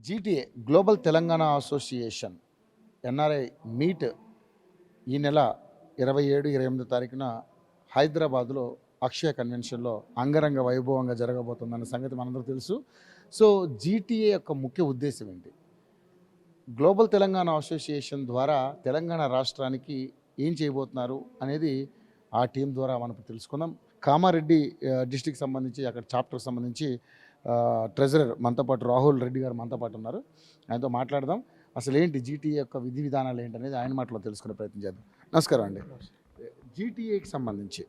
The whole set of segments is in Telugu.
GTA global Telangana association NRI meet ఈ నెల 27-28 తారీఖున హైదరాబాద్లో అక్షయ కన్వెన్షన్లో అంగరంగ వైభవంగా జరగబోతుందన్న సంగతి మనందరూ తెలుసు. సో జీటీఏ యొక్క ముఖ్య ఉద్దేశం ఏంటి, గ్లోబల్ తెలంగాణ అసోసియేషన్ ద్వారా తెలంగాణ రాష్ట్రానికి ఏం చేయబోతున్నారు అనేది ఆ టీం ద్వారా మనం తెలుసుకుందాం. కామారెడ్డి డిస్టిక్ సంబంధించి అక్కడ చాప్టర్కి సంబంధించి ట్రెజరర్ మనతో పాటు రాహుల్ రెడ్డి గారు మనతో పాటు ఉన్నారు. ఆయనతో మాట్లాడదాం. అసలు ఏంటి జీటీఏ యొక్క విధి విధానాలు ఏంటనేది ఆయన మాటలో తెలుసుకునే ప్రయత్నం చేద్దాం. నమస్కారం అండి. జీటీఏకి సంబంధించి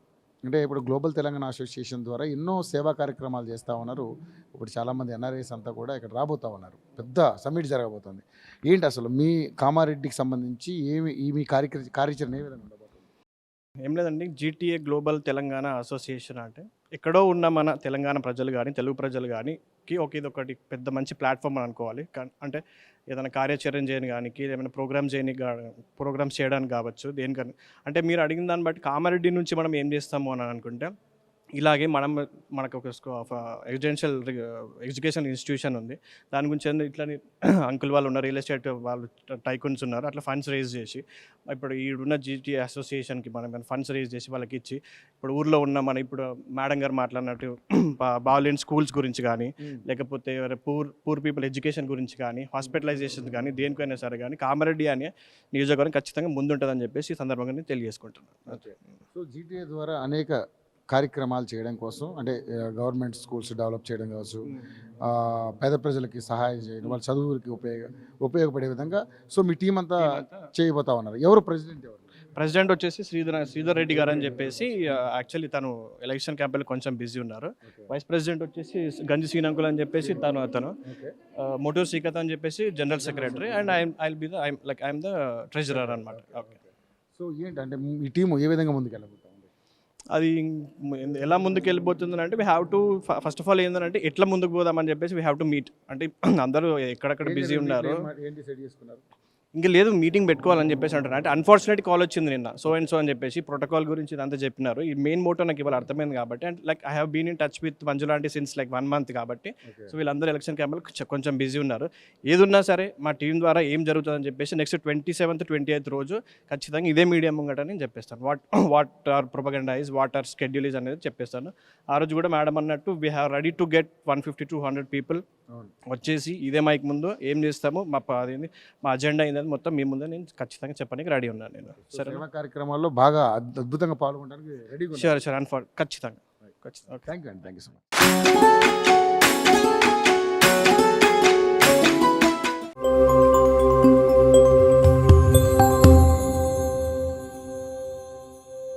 అంటే ఇప్పుడు గ్లోబల్ తెలంగాణ అసోసియేషన్ ద్వారా ఎన్నో సేవా కార్యక్రమాలు చేస్తూ ఉన్నారు. ఇప్పుడు చాలామంది ఎన్ఆర్ఐస్ అంతా కూడా ఇక్కడ రాబోతూ ఉన్నారు. పెద్ద సమ్మిట్ జరగబోతుంది. ఏంటి అసలు మీ కామారెడ్డికి సంబంధించి మీ కార్యాచరణ ఏ విధంగా ఉండబోతుంది? ఏం లేదండి, జీటీఏ గ్లోబల్ తెలంగాణ అసోసియేషన్ అంటే ఎక్కడో ఉన్న మన తెలంగాణ ప్రజలు కానీ తెలుగు ప్రజలు కానీ ఇదొకటి పెద్ద మంచి ప్లాట్ఫామ్ అని అనుకోవాలి. అంటే ఏదైనా కార్యాచరణ చేయని కానీ ఏమైనా ప్రోగ్రామ్స్ చేయడానికి కావచ్చు, దేనికని అంటే మీరు అడిగిన దాన్ని బట్టి కామారెడ్డి నుంచి మనం ఏం చేస్తాము అని అనుకుంటే, ఇలాగే మనకు ఒక రెసిడెన్షియల్ ఎడ్యుకేషన్ ఇన్స్టిట్యూషన్ ఉంది. దాని గురించి ఇట్లా అంకుల్ వాళ్ళు ఉన్నారు, రియల్ ఎస్టేట్ వాళ్ళు టైకూన్స్ ఉన్నారు. అట్లా ఫండ్స్ రేజ్ చేసి ఇప్పుడు ఈడున్న జీటీ అసోసియేషన్కి మనం ఫండ్స్ రేజ్ చేసి వాళ్ళకి ఇచ్చి ఇప్పుడు ఊర్లో ఉన్న ఇప్పుడు మేడం గారు మాట్లాడినట్టు బాగాలేని స్కూల్స్ గురించి కానీ లేకపోతే పూర్ పీపుల్ ఎడ్యుకేషన్ గురించి కానీ హాస్పిటలైజేషన్ కానీ దేనికైనా సరే కానీ కామారెడ్డి అనే నియోజకవర్గం ఖచ్చితంగా ముందుంటుందని చెప్పేసి ఈ సందర్భంగా నేను తెలియజేసుకుంటున్నాను. సో జీటీఏ ద్వారా అనేక కార్యక్రమాలు చేయడం కోసం అంటే గవర్నమెంట్ స్కూల్స్ డెవలప్ చేయడం కావచ్చు, పేద ప్రజలకి సహాయం చేయడం, వాళ్ళ చదువులకి ఉపయోగపడే విధంగా సో మీ టీం అంతా చేయబోతా ఉన్నారు. ఎవరు ప్రెసిడెంట్ వచ్చేసి శ్రీధర్ రెడ్డి గారు అని చెప్పేసి, యాక్చువల్లీ తను ఎలక్షన్ క్యాంపెయిన్ కొంచెం బిజీ ఉన్నారు. వైస్ ప్రెసిడెంట్ వచ్చేసి గంజి శ్రీనంకుల్ అని చెప్పేసి అతను మొటూర్ శ్రీకత్ అని చెప్పేసి general secretary, and I'm the treasurer అనమాట. ఓకే, సో ఏంటంటే ఈ టీము ఏ విధంగా ముందుకెళ్ళబోతుంది? అది ఎలా ముందుకు వెళ్ళిపోతుంది అంటే we have to first of all ఏంటంటే ఎట్లా ముందుకు పోదామని చెప్పేసి వీ హ్యావ్ టు మీట్. అంటే అందరూ ఎక్కడెక్కడ బిజీ ఉన్నారు, ఇంకా లేదు మీటింగ్ పెట్టుకోవాలని చెప్పేసి అంటారు. అంటే అన్ఫార్చునేట్ కాల్ వచ్చింది నిన్న సో అని చెప్పేసి ప్రోటోకాల్ గురించి ఇదంతా చెప్పినారు. ఈ మెయిన్ మోటో నాకు ఇవాళ అర్థమైంది కాబట్టి, and I have been in touch with మంజులాంటి సిన్స్ 1 month కాబట్టి, సో వీళ్ళందరూ ఎలక్షన్ క్యాంపెయిన్ కొంచెం బిజీ ఉన్నారు. ఏదున్నా సరే మా టీం ద్వారా ఏం జరుగుతుందని చెప్పేసి నెక్స్ట్ 27th 28th రోజు ఖచ్చితంగా ఇదే మీడియా ముంగట నేను చెప్పేస్తాను. What are propaganda is, what are schedule is అనేది చెప్పేస్తాను. ఆ రోజు కూడా మేడం అన్నట్టు we have ready to get 150-200 people వచ్చేసి ఇదే మైక్ ముందు ఏం చేస్తాము, మా అజెండా ఏంటని మొత్తం మీ ముందు నేను ఖచ్చితంగా చెప్పడానికి రెడీ ఉన్నాను. నేను సరే కార్యక్రమాల్లో బాగా అద్భుతంగా పాల్గొనడానికి రెడీ. షూర్ ఖచ్చితంగా. Thank you so much.